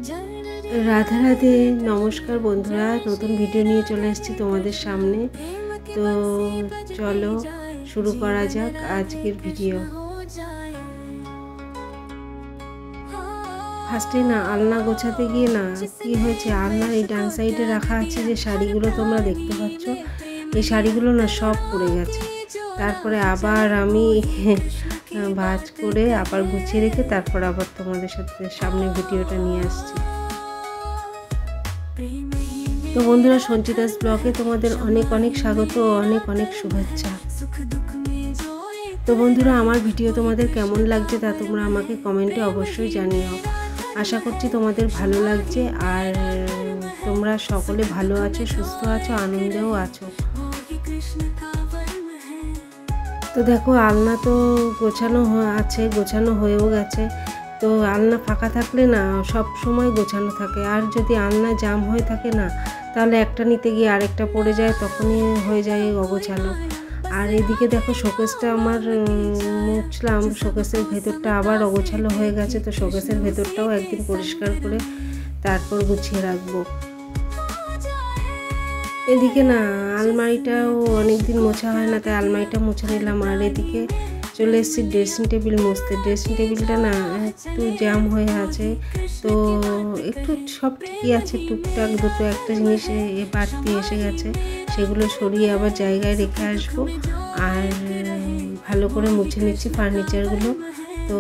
রাধে রাধে, নমস্কার বন্ধুরা। নতুন ভিডিও নিয়ে চলে এসেছি তোমাদের সামনে। তো চলো শুরু করা যাক আজকের ভিডিও। ফার্স্টে না আলনা গোছাতে গিয়ে না কি হয়েছে, আলনার এই ডান সাইডে রাখা আছে যে শাড়িগুলো তোমরা দেখতে পাচ্ছ, এই শাড়িগুলো না সব পড়ে গেছে। তারপরে আবার আমি ভাঁজ করে আবার গুছিয়ে রেখে তারপর আবার তোমাদের সামনে ভিডিওটা নিয়ে আসছি। তো বন্ধুরা, সঞ্চিতাস ব্লগে তোমাদের অনেক অনেক স্বাগত, অনেক অনেক শুভেচ্ছা। তো বন্ধুরা, আমার ভিডিও তোমাদের কেমন লাগছে তা তোমরা আমাকে কমেন্টে অবশ্যই জানিও। আশা করছি তোমাদের ভালো লাগছে আর তোমরা সকলে ভালো আছো, সুস্থ আছো, আনন্দেও আছো। তো দেখো, আলনা তো গোছানো আছে, গোছানো হয়েও গেছে। তো আলনা ফাঁকা থাকলে না সব সময় গোছানো থাকে, আর যদি আলনা জাম হয়ে থাকে না তাহলে একটা নিতে গিয়ে আরেকটা পড়ে যায়, তখনই হয়ে যায় অগোছালো। আর এদিকে দেখো, শোকেসটা আমার মুছলাম, শোকেসের ভেতরটা আবার অগোছালো হয়ে গেছে। তো শোকেসের ভেতরটাও একদিন পরিষ্কার করে তারপর গুছিয়ে রাখবো। এদিকে না আলমারিটাও অনেকদিন মোছা হয় না, তাই আলমারিটা মুছে নিলাম। আর এদিকে চলে এসেছি ড্রেসিং টেবিল মুছতে। ড্রেসিং টেবিলটা না একটু জ্যাম হয়ে আছে, তো একটু সব ঠিকই আছে, টুকটাক দুটো একটা জিনিস বাড়তি এসে গেছে, সেগুলো সরিয়ে আবার জায়গায় রেখে আসবো। আর ভালো করে মুছে নিচ্ছি ফার্নিচারগুলো। তো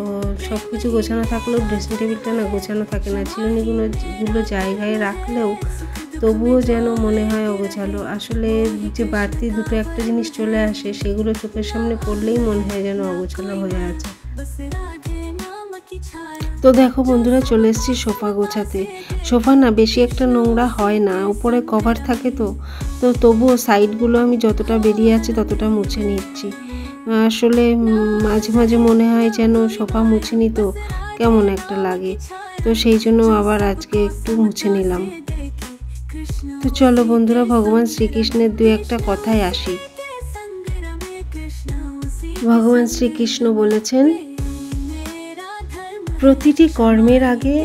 সব কিছু গোছানো থাকলেও ড্রেসিং টেবিলটা না গোছানো থাকে না। চিরুনিগুলো জায়গায় রাখলেও তবুও যেন মনে হয় অগোছালো। আসলে যে বাড়তি দুটো একটা জিনিস চলে আসে, সেগুলো চোখের সামনে পড়লেই মনে হয় যেন অগোছালো হয়ে আছে। তো দেখো বন্ধুরা, চলে এসেছি সোফা গোছাতে। সোফা না বেশি একটা নোংরা হয় না, উপরে কভার থাকে তো তবুও সাইডগুলো আমি যতটা বেরিয়ে আছে ততটা মুছে নিচ্ছি। আসলে মাঝে মাঝে মনে হয় যেন সোফা মুছে নিত কেমন একটা লাগে, তো সেই জন্য আবার আজকে একটু মুছে নিলাম। তো চলো বন্ধুরা, ভগবান শ্রীকৃষ্ণের দু একটা কথায় আসি। ভগবান শ্রীকৃষ্ণ বলেছেন, প্রতিটি কর্মের আগে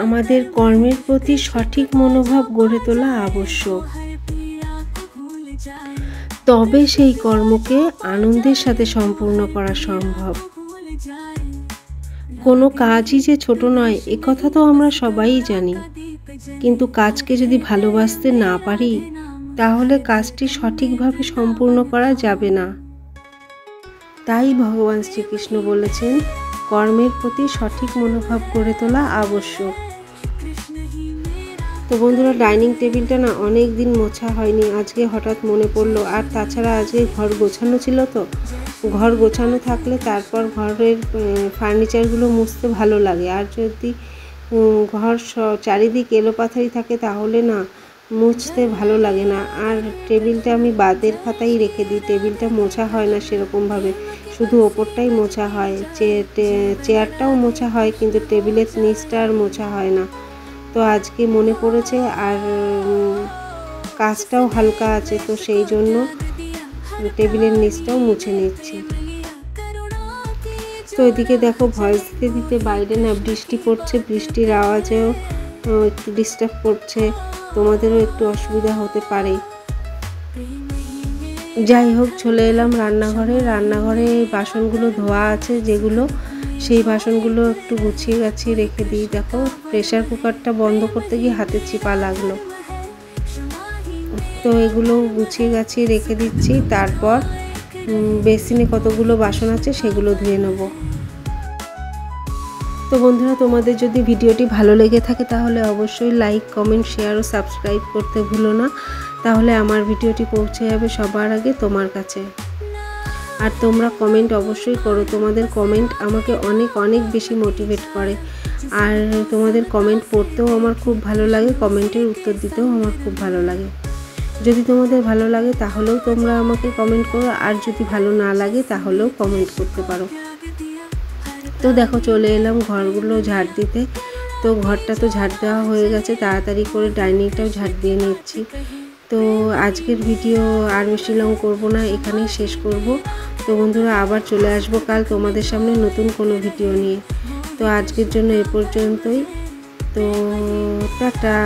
আমাদের কর্মের প্রতি সঠিক মনোভাব গড়ে তোলা আবশ্যক, তবে সেই কর্মকে আনন্দের সাথে সম্পূর্ণ করা সম্ভব। কোনো কাজই যে ছোট নয় এ কথা তো আমরা সবাই জানি, কিন্তু কাজকে যদি ভালোবাসতে না পারি তাহলে কাজটি সঠিকভাবে সম্পূর্ণ করা যাবে না। তাই ভগবান শ্রীকৃষ্ণ বলেছেন, কর্মের প্রতি সঠিক মনোভাব গড়ে তোলা আবশ্যক। তো বন্ধুরা, ডাইনিং টেবিলটা না অনেক দিন মোছা হয়নি, আজকে হঠাৎ মনে পড়লো। আর তাছাড়া আজকে ঘর গোছানো ছিল, তো ঘর গোছানো থাকলে তারপর ঘরের ফার্নিচারগুলো মুছতে ভালো লাগে। আর যদি ঘর চারিদিক এলোপাথারি থাকে তাহলে না মুছতে ভালো লাগে না। আর টেবিলটা আমি বাদের খাতায় রেখে দিই, টেবিলটা মোছা হয় না সেরকমভাবে, শুধু ওপরটাই মোছা হয়। চেয়ারটাও মোছা হয়, কিন্তু টেবিলের নিচটা আর মোছা হয় না। তো আজকে মনে পড়েছে, আর কাজটাও হালকা আছে, তো সেই জন্য টেবিলের নিচটাও মুছে নিচ্ছি। তো এদিকে দেখো, ভয়েস দিতে দিতে বাইরে না বৃষ্টি পড়ছে, বৃষ্টির আওয়াজেও একটু ডিস্টার্ব করছে, তোমাদেরও একটু অসুবিধা হতে পারে। যাই হোক, চলে এলাম রান্নাঘরে বাসনগুলো ধোয়া আছে যেগুলো, সেই বাসনগুলো একটু গুছিয়ে গাছিয়ে রেখে দিই। দেখো, প্রেসার কুকারটা বন্ধ করতে গিয়ে হাতে চিপা লাগলো, তো এগুলো গুছিয়ে গাছিয়ে রেখে দিচ্ছি। তারপর বেসিনে কতগুলো বাসন আছে সেগুলো ধুয়ে নেব। তো বন্ধুরা, তোমাদের যদি ভিডিওটি ভালো লেগে থাকে তাহলে অবশ্যই লাইক, কমেন্ট, শেয়ার ও সাবস্ক্রাইব করতে ভুলো না, তাহলে আমার ভিডিওটি পৌঁছে যাবে সবার আগে তোমার কাছে। আর তোমরা কমেন্ট অবশ্যই করো, তোমাদের কমেন্ট আমাকে অনেক অনেক বেশি মোটিভেট করে। আর তোমাদের কমেন্ট পড়তেও আমার খুব ভালো লাগে, কমেন্টের উত্তর দিতেও আমার খুব ভালো লাগে। যদি তোমাদের ভালো লাগে তাহলেও তোমরা আমাকে কমেন্ট করো, আর যদি ভালো না লাগে তাহলেও কমেন্ট করতে পারো। তো দেখো, চলে এলাম ঘরগুলো ঝাড় দিতে। তো ঘরটা তো ঝাড় দেওয়া হয়ে গেছে, তাড়াতাড়ি করে ডাইনিংটাও ঝাড় দিয়ে নিচ্ছি। তো আজকের ভিডিও আর বেশি লং করবো না, এখানেই শেষ করব। তো বন্ধুরা, আবার চলে আসবো কাল তোমাদের সামনে নতুন কোনো ভিডিও নিয়ে। তো আজকের জন্য এ পর্যন্তই। তো টাটা।